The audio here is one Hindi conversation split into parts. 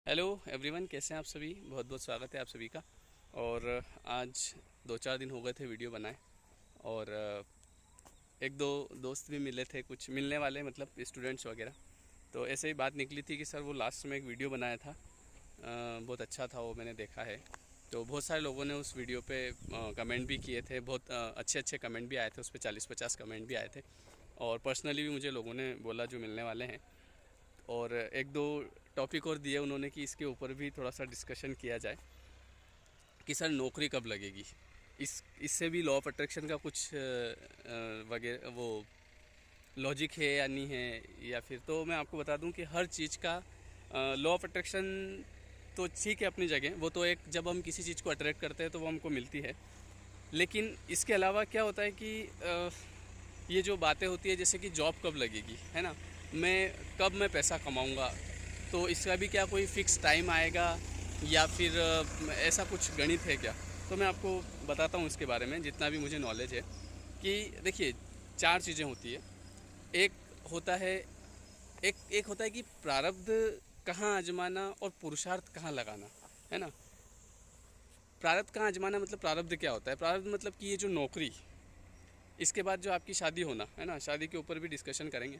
हेलो एवरीवन, कैसे हैं आप सभी। बहुत बहुत स्वागत है आप सभी का। और आज 2-4 दिन हो गए थे वीडियो बनाए, और एक दो दोस्त भी मिले थे, कुछ मिलने वाले मतलब स्टूडेंट्स वगैरह। तो ऐसे ही बात निकली थी कि सर वो लास्ट में एक वीडियो बनाया था, बहुत अच्छा था वो, मैंने देखा है। तो बहुत सारे लोगों ने उस वीडियो पे कमेंट भी किए थे, बहुत अच्छे अच्छे कमेंट भी आए थे, उस पर 40-50 कमेंट भी आए थे। और पर्सनली भी मुझे लोगों ने बोला जो मिलने वाले हैं। और एक दो टॉपिक और दिए उन्होंने कि इसके ऊपर भी थोड़ा सा डिस्कशन किया जाए कि सर नौकरी कब लगेगी। इससे भी लॉ ऑफ अट्रैक्शन का कुछ वगैरह वो लॉजिक है या नहीं है, या फिर तो मैं आपको बता दूं कि हर चीज़ का लॉ ऑफ अट्रैक्शन तो ठीक है अपनी जगह, वो तो एक जब हम किसी चीज़ को अट्रैक्ट करते हैं तो वो हमको मिलती है। लेकिन इसके अलावा क्या होता है कि ये जो बातें होती है जैसे कि जॉब कब लगेगी, है ना, मैं पैसा कमाऊंगा, तो इसका भी क्या कोई फ़िक्स टाइम आएगा या फिर ऐसा कुछ गणित है क्या। तो मैं आपको बताता हूँ इसके बारे में जितना भी मुझे नॉलेज है। कि देखिए, 4 चीज़ें होती है। एक होता है एक एक होता है कि प्रारब्ध कहाँ आजमाना और पुरुषार्थ कहाँ लगाना, है ना। प्रारब्ध कहाँ आजमाना मतलब प्रारब्ध क्या होता है। प्रारब्ध मतलब कि ये जो नौकरी, इसके बाद जो आपकी शादी होना, है ना, शादी के ऊपर भी डिस्कशन करेंगे।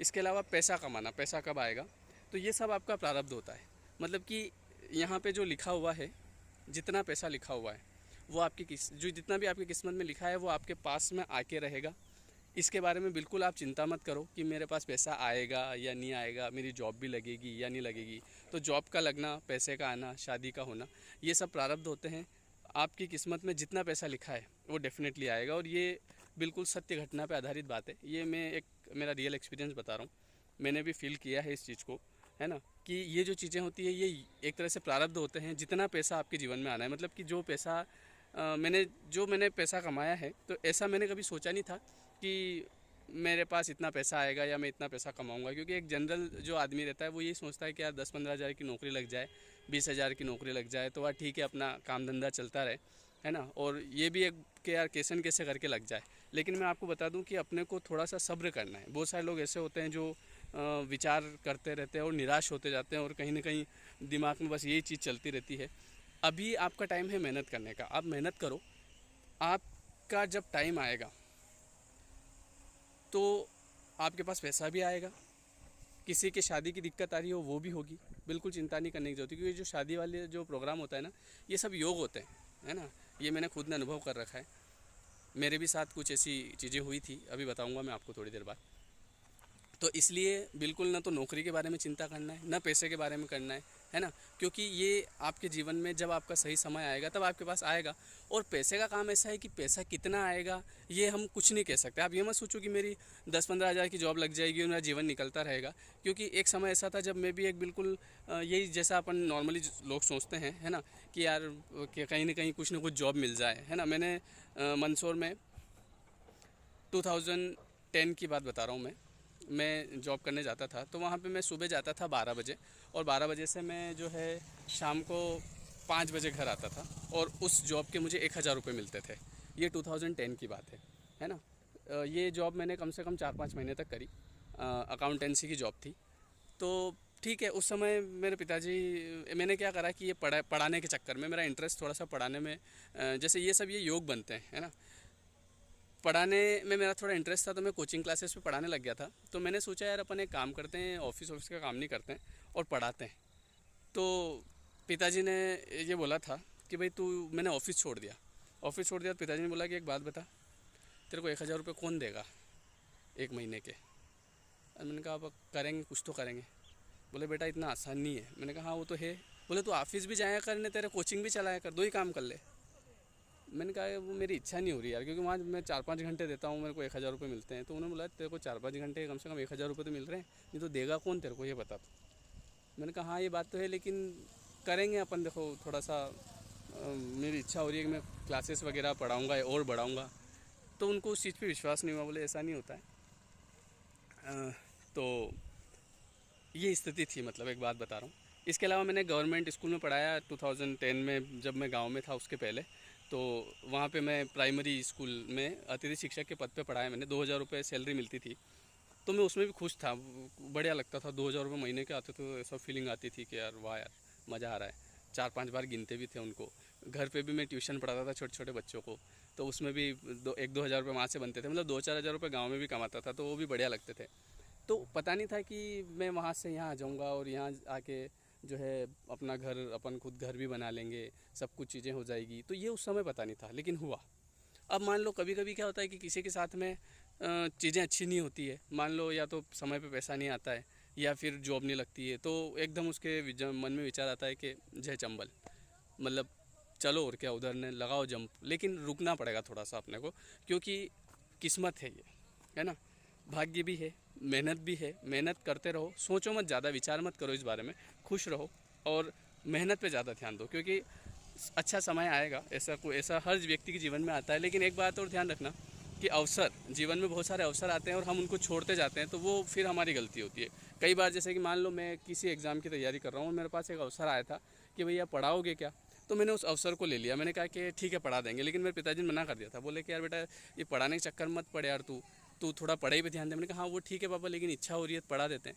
इसके अलावा पैसा कमाना, पैसा कब आएगा, तो ये सब आपका प्रारब्ध होता है। मतलब कि यहाँ पे जो लिखा हुआ है, जितना पैसा लिखा हुआ है वो जो जितना भी आपकी किस्मत में लिखा है वो आपके पास में आके रहेगा। इसके बारे में बिल्कुल आप चिंता मत करो कि मेरे पास पैसा आएगा या नहीं आएगा, मेरी जॉब भी लगेगी या नहीं लगेगी। तो जॉब का लगना, पैसे का आना, शादी का होना, ये सब प्रारब्ध होते हैं। आपकी किस्मत में जितना पैसा लिखा है वो डेफिनेटली आएगा। और ये बिल्कुल सत्य घटना पे आधारित बात है। ये मैं एक मेरा रियल एक्सपीरियंस बता रहा हूँ, मैंने भी फील किया है इस चीज़ को, है ना। कि ये जो चीज़ें होती है ये एक तरह से प्रारब्ध होते हैं। जितना पैसा आपके जीवन में आना है, मतलब कि जो पैसा मैंने पैसा कमाया है, तो ऐसा मैंने कभी सोचा नहीं था कि मेरे पास इतना पैसा आएगा या मैं इतना पैसा कमाऊंगा। क्योंकि एक जनरल जो आदमी रहता है वो यही सोचता है कि यार 10-15 हज़ार की नौकरी लग जाए, 20 हज़ार की नौकरी लग जाए तो वह ठीक है, अपना काम धंधा चलता रहे, है ना। और ये भी एक कि यार कैसे करके लग जाए। लेकिन मैं आपको बता दूं कि अपने को थोड़ा सा सब्र करना है। बहुत सारे लोग ऐसे होते हैं जो विचार करते रहते हैं और निराश होते जाते हैं, और कहीं ना कहीं दिमाग में बस यही चीज़ चलती रहती है। अभी आपका टाइम है मेहनत करने का, आप मेहनत करो। आपका जब टाइम आएगा तो आपके पास पैसा भी आएगा। किसी के शादी की दिक्कत आ रही हो वो भी होगी, बिल्कुल चिंता नहीं करने की जरूरत है। क्योंकि जो शादी वाले जो प्रोग्राम होता है ना, ये सब योग होते हैं, है ना। ये मैंने खुद ने अनुभव कर रखा है। मेरे भी साथ कुछ ऐसी चीज़ें हुई थी, अभी बताऊंगा मैं आपको थोड़ी देर बाद। तो इसलिए बिल्कुल ना तो नौकरी के बारे में चिंता करना है, ना पैसे के बारे में करना है ना। क्योंकि ये आपके जीवन में जब आपका सही समय आएगा तब आपके पास आएगा। और पैसे का काम ऐसा है कि पैसा कितना आएगा ये हम कुछ नहीं कह सकते। आप ये मत सोचो कि मेरी 10-15 हज़ार की जॉब लग जाएगी और मेरा जीवन निकलता रहेगा। क्योंकि एक समय ऐसा था जब मैं भी एक बिल्कुल यही जैसा अपन नॉर्मली लोग सोचते हैं, है ना, कि यार कि कहीं ना कुछ जॉब मिल जाए, है ना। मैंने मंदसौर में 2010 की बात बता रहा हूँ मैं जॉब करने जाता था। तो वहाँ पे मैं सुबह जाता था 12 बजे, और 12 बजे से मैं जो है शाम को 5 बजे घर आता था। और उस जॉब के मुझे 1,000 रुपये मिलते थे। ये 2010 की बात है ना। ये जॉब मैंने कम से कम 4-5 महीने तक करी। अकाउंटेंसी की जॉब थी। तो ठीक है, उस समय मेरे पिताजी, मैंने क्या करा कि ये पढ़ाने के चक्कर में मेरा इंटरेस्ट थोड़ा सा पढ़ाने में, जैसे ये सब ये योग बनते हैं, है ना। पढ़ाने में मेरा थोड़ा इंटरेस्ट था, तो मैं कोचिंग क्लासेस पे पढ़ाने लग गया था। तो मैंने सोचा यार अपन एक काम करते हैं, ऑफिस का काम नहीं करते हैं और पढ़ाते हैं। तो पिताजी ने ये बोला था कि भाई तू, मैंने ऑफिस छोड़ दिया तो पिताजी ने बोला कि एक बात बता, तेरे को 1,000 रुपये कौन देगा एक महीने के। और मैंने कहा अब करेंगे, कुछ तो करेंगे। बोले बेटा इतना आसान नहीं है। मैंने कहा हाँ वो तो है। बोले तू ऑफिस भी जाया कर, तेरे कोचिंग भी चलाया कर, 2 ही काम कर ले। मैंने कहा वो मेरी इच्छा नहीं हो रही यार, क्योंकि वहाँ मैं 4-5 घंटे देता हूँ, मेरे को 1,000 रुपये मिलते हैं। तो उन्होंने बोला तेरे को 4-5 घंटे कम से कम 1,000 रुपये तो मिल रहे हैं, नहीं तो देगा कौन तेरे को, ये बता। तो मैंने कहा हाँ ये बात तो है, लेकिन करेंगे अपन, देखो थोड़ा सा मेरी इच्छा हो रही है कि मैं क्लासेस वगैरह पढ़ाऊँगा और बढ़ाऊँगा। तो उनको उस चीज़ पर विश्वास नहीं हुआ, बोले ऐसा नहीं होता है। तो ये स्थिति थी, मतलब एक बात बता रहा हूँ। इसके अलावा मैंने गवर्नमेंट स्कूल में पढ़ाया 2010 में, जब मैं गांव में था उसके पहले। तो वहाँ पे मैं प्राइमरी स्कूल में अतिथि शिक्षक के पद पे पढ़ाया मैंने। 2,000 रुपये सैलरी मिलती थी। तो मैं उसमें भी खुश था, बढ़िया लगता था। 2,000 रुपये महीने के आते तो ऐसा फीलिंग आती थी कि यार वाह यार मज़ा आ रहा है। 4-5 बार गिनते भी थे उनको। घर पे भी मैं ट्यूशन पढ़ाता था छोटे छोटे बच्चों को, तो उसमें भी 1-2 हज़ार रुपये वहाँ से बनते थे, मतलब 2-4 हज़ार रुपये गाँव में भी कमाता था, तो वो भी बढ़िया लगते थे। तो पता नहीं था कि मैं वहाँ से यहाँ आ जाऊँगा और यहाँ आके जो है अपना घर, अपन खुद घर भी बना लेंगे, सब कुछ चीज़ें हो जाएगी। तो ये उस समय पता नहीं था, लेकिन हुआ। अब मान लो कभी कभी क्या होता है कि किसी के साथ में चीज़ें अच्छी नहीं होती है, मान लो या तो समय पे पैसा नहीं आता है या फिर जॉब नहीं लगती है, तो एकदम उसके मन में विचार आता है कि जय चंबल, मतलब चलो और क्या, उधर ने लगाओ जंप। लेकिन रुकना पड़ेगा थोड़ा सा अपने को, क्योंकि किस्मत है ये, है ना, भाग्य भी है, मेहनत भी है। मेहनत करते रहो, सोचो मत ज़्यादा, विचार मत करो इस बारे में, खुश रहो और मेहनत पे ज़्यादा ध्यान दो, क्योंकि अच्छा समय आएगा। ऐसा हर व्यक्ति के जीवन में आता है। लेकिन एक बात और ध्यान रखना कि अवसर, जीवन में बहुत सारे अवसर आते हैं और हम उनको छोड़ते जाते हैं, तो वो फिर हमारी गलती होती है। कई बार जैसे कि मान लो मैं किसी एग्ज़ाम की तैयारी कर रहा हूँ, मेरे पास एक अवसर आया था कि भैया पढ़ाओगे क्या, तो मैंने उस अवसर को ले लिया। मैंने कहा कि ठीक है पढ़ा देंगे, लेकिन मेरे पिताजी ने मना कर दिया था। बोले कि यार बेटा ये पढ़ाने के चक्कर मत पड़े यार, तू तू थोड़ा पढ़ाई पे ध्यान दे। मैंने कहा हाँ वो ठीक है पापा, लेकिन इच्छा हो रही है पढ़ा देते हैं।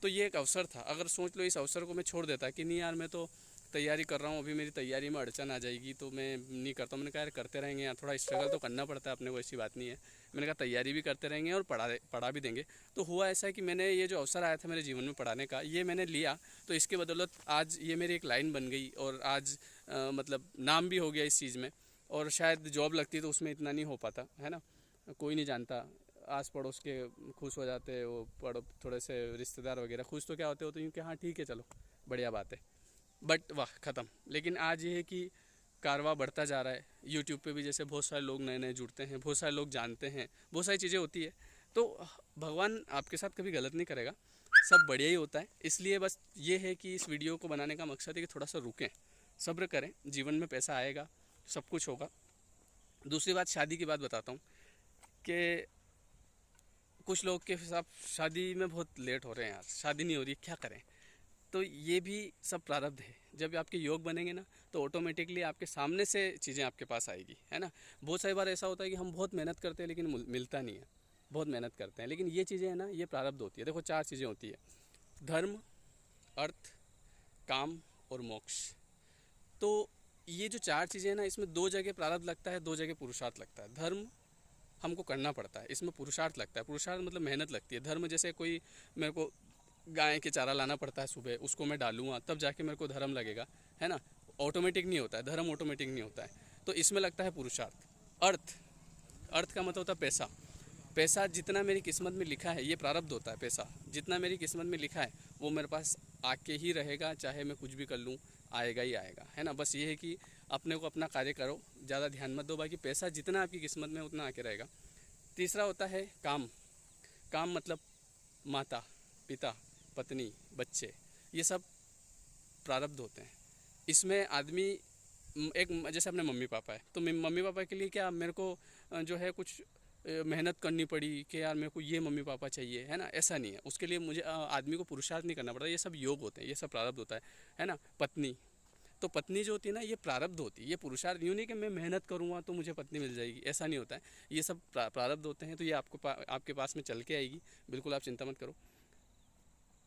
तो ये एक अवसर था। अगर सोच लो इस अवसर को मैं छोड़ देता कि नहीं यार मैं तो तैयारी कर रहा हूँ, अभी मेरी तैयारी में अड़चन आ जाएगी तो मैं नहीं करता हूँ। मैंने कहा यार करते रहेंगे यार, थोड़ा स्ट्रगल तो करना पड़ता है अपने को, ऐसी बात नहीं है। मैंने कहा तैयारी भी करते रहेंगे और पढ़ा भी देंगे। तो हुआ ऐसा कि मैंने ये जो अवसर आया था मेरे जीवन में पढ़ाने का, ये मैंने लिया। तो इसके बदौलत आज ये मेरी एक लाइन बन गई और आज मतलब नाम भी हो गया इस चीज़ में। और शायद जॉब लगती तो उसमें इतना नहीं हो पाता, है ना, कोई नहीं जानता। आस पड़ोस के खुश हो जाते, वो थोड़े से रिश्तेदार वगैरह खुश तो क्या होते हो, तो यूँ कि हाँ ठीक है चलो बढ़िया बात है। बट वाह ख़त्म। लेकिन आज ये है कि कारवां बढ़ता जा रहा है। यूट्यूब पे भी जैसे बहुत सारे लोग नए नए जुड़ते हैं, बहुत सारे लोग जानते हैं, बहुत सारी चीज़ें होती है। तो भगवान आपके साथ कभी गलत नहीं करेगा, सब बढ़िया ही होता है। इसलिए बस ये है कि इस वीडियो को बनाने का मकसद है कि थोड़ा सा रुकें, सब्र करें, जीवन में पैसा आएगा, सब कुछ होगा। दूसरी बात, शादी की बात बताता हूँ कि कुछ लोग के साथ शादी में बहुत लेट हो रहे हैं यार, शादी नहीं हो रही, क्या करें। तो ये भी सब प्रारब्ध है। जब आपके योग बनेंगे ना, तो ऑटोमेटिकली आपके सामने से चीज़ें आपके पास आएगी, है ना। बहुत सारी बार ऐसा होता है कि हम बहुत मेहनत करते हैं लेकिन मिलता नहीं है, बहुत मेहनत करते हैं, लेकिन ये चीज़ें हैं ना, ये प्रारब्ध होती है। देखो 4 चीज़ें होती है: धर्म, अर्थ, काम और मोक्ष। तो ये जो 4 चीज़ें हैं ना, इसमें 2 जगह प्रारब्ध लगता है, 2 जगह पुरुषार्थ लगता है। धर्म हमको करना पड़ता है, इसमें पुरुषार्थ लगता है। पुरुषार्थ मतलब मेहनत लगती है। धर्म जैसे कोई मेरे को गाय के चारा लाना पड़ता है सुबह, उसको मैं डालूंगा तब जाके मेरे को धर्म लगेगा, है ना। ऑटोमेटिक नहीं होता है धर्म, ऑटोमेटिक नहीं होता है। तो इसमें लगता है पुरुषार्थ। अर्थ, अर्थ का मतलब होता है पैसा। पैसा जितना मेरी किस्मत में लिखा है, ये प्रारब्ध होता है। पैसा जितना मेरी किस्मत में लिखा है वो मेरे पास आके ही रहेगा, चाहे मैं कुछ भी कर लूँ, आएगा ही आएगा, है ना। बस ये है कि अपने को अपना कार्य करो, ज़्यादा ध्यान मत दो, बाकी पैसा जितना आपकी किस्मत में उतना आके रहेगा। तीसरा होता है काम। काम मतलब माता पिता, पत्नी, बच्चे, ये सब प्रारब्ध होते हैं। इसमें आदमी एक, जैसे अपने मम्मी पापा है, तो मम्मी पापा के लिए क्या मेरे को जो है कुछ मेहनत करनी पड़ी कि यार मेरे को ये मम्मी पापा चाहिए, है ना, ऐसा नहीं है। उसके लिए मुझे आदमी को पुरुषार्थ नहीं करना पड़ता, ये सब योग होते हैं, ये सब प्रारब्ध होता है ना। पत्नी, तो पत्नी जो होती है ना, ये प्रारब्ध होती है, ये पुरुषार्थ यूँ नहीं कि मैं मेहनत करूँगा तो मुझे पत्नी मिल जाएगी, ऐसा नहीं होता है। ये सब प्रारब्ध होते हैं, तो ये आपके पास में चल के आएगी, बिल्कुल आप चिंता मत करो।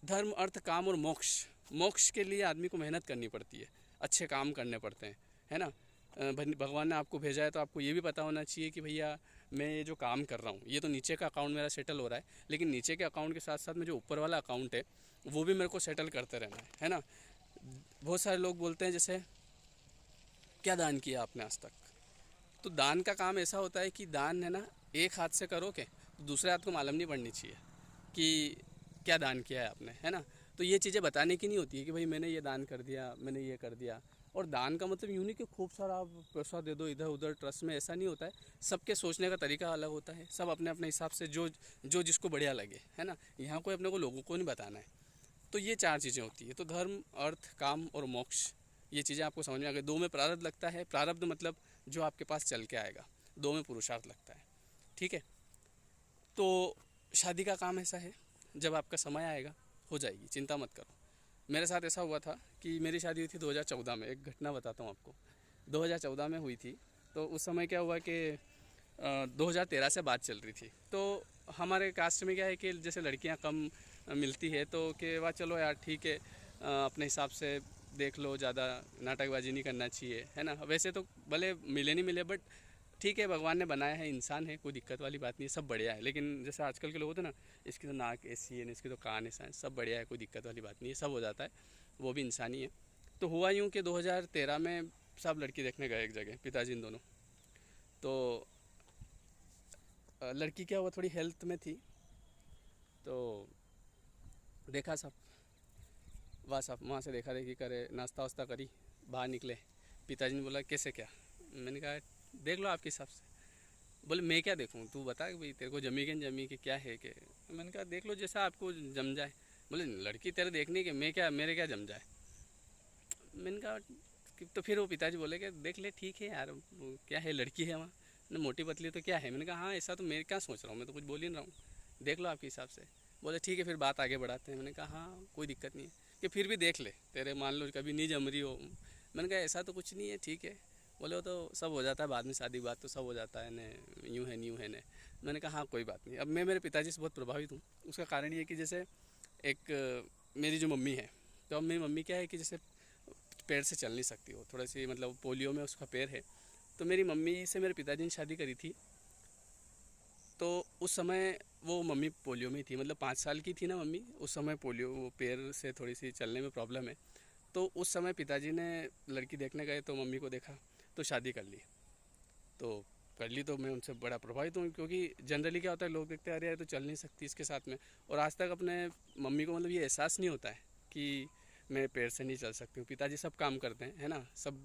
धर्म, अर्थ, काम और मोक्ष। मोक्ष के लिए आदमी को मेहनत करनी पड़ती है, अच्छे काम करने पड़ते हैं, है ना। भगवान ने आपको भेजा है तो आपको ये भी पता होना चाहिए कि भैया मैं ये जो काम कर रहा हूँ, ये तो नीचे का अकाउंट मेरा सेटल हो रहा है, लेकिन नीचे के अकाउंट के साथ साथ में जो ऊपर वाला अकाउंट है वो भी मेरे को सेटल करते रहना है ना। बहुत सारे लोग बोलते हैं जैसे क्या दान किया आपने आज तक। तो दान का काम ऐसा होता है कि दान है ना, एक हाथ से करो के तो दूसरे हाथ को मालूम नहीं पड़नी चाहिए कि क्या दान किया है आपने, है ना। तो ये चीज़ें बताने की नहीं होती है कि भाई मैंने ये दान कर दिया, मैंने ये कर दिया। और दान का मतलब यूँ नहीं कि खूब सारा आप पैसा दे दो इधर उधर ट्रस्ट में, ऐसा नहीं होता है। सबके सोचने का तरीका अलग होता है, सब अपने अपने हिसाब से जो जो जिसको बढ़िया लगे, है ना। यहाँ कोई अपने को लोगों को नहीं बताना है। तो ये 4 चीज़ें होती है। तो धर्म, अर्थ, काम और मोक्ष, ये चीज़ें आपको समझ में आ गई। 2 में प्रारब्ध लगता है। प्रारब्ध मतलब जो आपके पास चल के आएगा। 2 में पुरुषार्थ लगता है, ठीक है। तो शादी का काम ऐसा है, जब आपका समय आएगा हो जाएगी, चिंता मत करो। मेरे साथ ऐसा हुआ था कि मेरी शादी हुई थी 2014 में। एक घटना बताता हूँ आपको। 2014 में हुई थी, तो उस समय क्या हुआ कि 2013 से बात चल रही थी। तो हमारे कास्ट में क्या है कि जैसे लड़कियां कम मिलती है तो कि वाह चलो यार ठीक है, अपने हिसाब से देख लो, ज़्यादा नाटकबाजी नहीं करना चाहिए, है ना। वैसे तो भले मिले नहीं मिले, बट ठीक है, भगवान ने बनाया है, इंसान है, कोई दिक्कत वाली बात नहीं है, सब बढ़िया है। लेकिन जैसे आजकल के लोग होते हैं ना, इसकी तो नाक ऐसी है, इसकी तो कान ऐसा है, सब बढ़िया है, कोई दिक्कत वाली बात नहीं है, सब हो जाता है, वो भी इंसान ही है। तो हुआ यूँ कि 2013 में सब लड़की देखने गए एक जगह, पिताजी इन दोनों। तो लड़की क्या हुआ, थोड़ी हेल्थ में थी, तो देखा सब, वाह साहब, वहाँ से देखा देखी करे, नाश्ता वास्ता करी, बाहर निकले। पिताजी ने बोला कैसे क्या? मैंने कहा देख लो आपके हिसाब से। बोले मैं क्या देखूँ, तू बता कि भाई तेरे को जमी के जमी के क्या है कि। मैंने कहा देख लो जैसा आपको जम जाए। बोले लड़की तेरे देखने के, मैं क्या, मेरे क्या जम जाए। मैंने कहा तो फिर वो पिताजी बोले कि देख ले ठीक है यार, वो क्या है, लड़की है वहाँ ना, मोटी पतली तो क्या है। मैंने कहा हाँ ऐसा तो मैं क्या सोच रहा हूँ, मैं तो कुछ बोल ही नहीं रहा हूँ, देख लो आपके हिसाब से। बोले ठीक है फिर बात आगे बढ़ाते हैं। मैंने कहा हाँ कोई दिक्कत नहीं है, कि फिर भी देख ले, तेरे मान लो कभी नहीं जम रही हो। मैंने कहा ऐसा तो कुछ नहीं है, ठीक है। बोले वो तो सब हो जाता है बाद में, शादी के बाद तो सब हो जाता है न, यूँ है न्यू है न। मैंने कहा हाँ कोई बात नहीं। अब मैं मेरे पिताजी से बहुत प्रभावित हूँ। उसका कारण ये कि जैसे एक मेरी जो मम्मी है, तो अब मेरी मम्मी क्या है कि जैसे पैर से चल नहीं सकती, हो थोड़ा सी मतलब पोलियो में उसका पैर है। तो मेरी मम्मी से मेरे पिताजी ने शादी करी थी, तो उस समय वो मम्मी पोलियो में थी, मतलब 5 साल की थी ना मम्मी, उस समय पोलियो, वो पैर से थोड़ी सी चलने में प्रॉब्लम है। तो उस समय पिताजी ने लड़की देखने गए तो मम्मी को देखा तो शादी कर ली। तो कर ली तो मैं उनसे बड़ा प्रभावित हूँ, क्योंकि जनरली क्या होता है, लोग देखते हैं अरे यार तो चल नहीं सकती इसके साथ में, और आज तक अपने मम्मी को मतलब ये एहसास नहीं होता है कि मैं पैर से नहीं चल सकती हूँ। पिताजी सब काम करते हैं, है ना, सब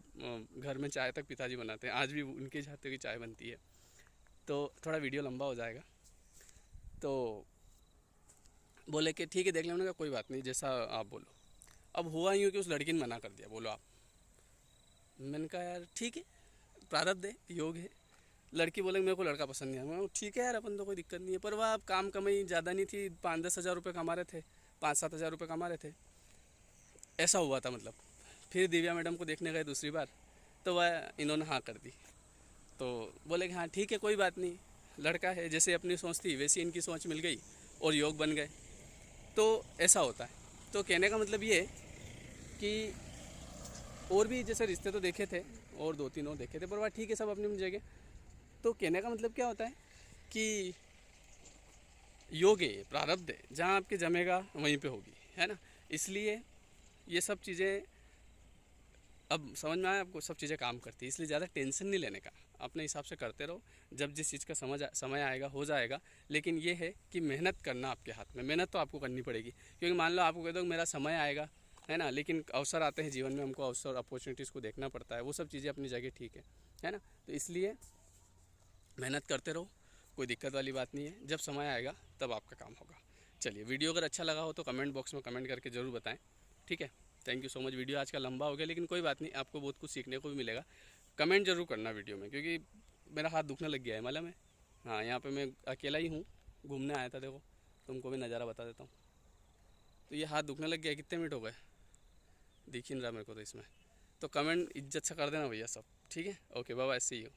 घर में चाय तक पिताजी बनाते हैं, आज भी उनके हाथों की चाय बनती है। तो थोड़ा वीडियो लंबा हो जाएगा, तो बोले कि ठीक है देख लेने का, कोई बात नहीं जैसा आप बोलो। अब हुआ यूँ कि उस लड़की ने मना कर दिया, बोलो आप। मैंने कहा यार ठीक है, प्रारब्ध है, योग है। लड़की बोले मेरे को लड़का पसंद नहीं है। मैं ठीक है यार, अपन तो कोई दिक्कत नहीं है, पर वह काम कमाई ज़्यादा नहीं थी, 5-10 हज़ार रुपये कमा रहे थे, 5-7 हज़ार रुपये कमा रहे थे, ऐसा हुआ था मतलब। फिर दिव्या मैडम को देखने गए दूसरी बार, तो वह इन्होंने हाँ कर दी। तो बोले कि हाँ ठीक है कोई बात नहीं, लड़का है, जैसे अपनी सोच थी वैसी इनकी सोच मिल गई और योग बन गए। तो ऐसा होता है। तो कहने का मतलब ये है कि और भी जैसे रिश्ते तो देखे थे, और 2-3 और देखे थे, पर वह ठीक है सब अपनी अपनी जगह। तो कहने का मतलब क्या होता है कि योग है, प्रारब्ध है, जहाँ आपके जमेगा वहीं पे होगी, है ना। इसलिए ये सब चीज़ें अब समझ में आया आपको, सब चीज़ें काम करती है, इसलिए ज़्यादा टेंशन नहीं लेने का, अपने हिसाब से करते रहो, जब जिस चीज़ का समय आएगा हो जाएगा। लेकिन ये है कि मेहनत करना आपके हाथ में, मेहनत तो आपको करनी पड़ेगी, क्योंकि मान लो आपको कह दो मेरा समय आएगा, है ना, लेकिन अवसर आते हैं जीवन में, हमको अवसर अपॉर्चुनिटीज़ को देखना पड़ता है, वो सब चीज़ें अपनी जगह ठीक है ना। तो इसलिए मेहनत करते रहो, कोई दिक्कत वाली बात नहीं है, जब समय आएगा तब आपका काम होगा। चलिए, वीडियो अगर अच्छा लगा हो तो कमेंट बॉक्स में कमेंट करके ज़रूर बताएं, ठीक है। Thank you so much. Video आज का लंबा हो गया, लेकिन कोई बात नहीं, आपको बहुत कुछ सीखने को भी मिलेगा। कमेंट जरूर करना वीडियो में, क्योंकि मेरा हाथ दुखने लग गया है, मालूम है। हाँ, यहाँ पे मैं अकेला ही हूँ, घूमने आया था, देखो तुमको भी नज़ारा बता देता हूँ। तो ये हाथ दुखने लग गया, कितने मिनट हो गए दिख ही नहीं रहा मेरे को तो इसमें। तो कमेंट इज्जत से कर देना भैया सब, ठीक है। Okay bye bye, see you.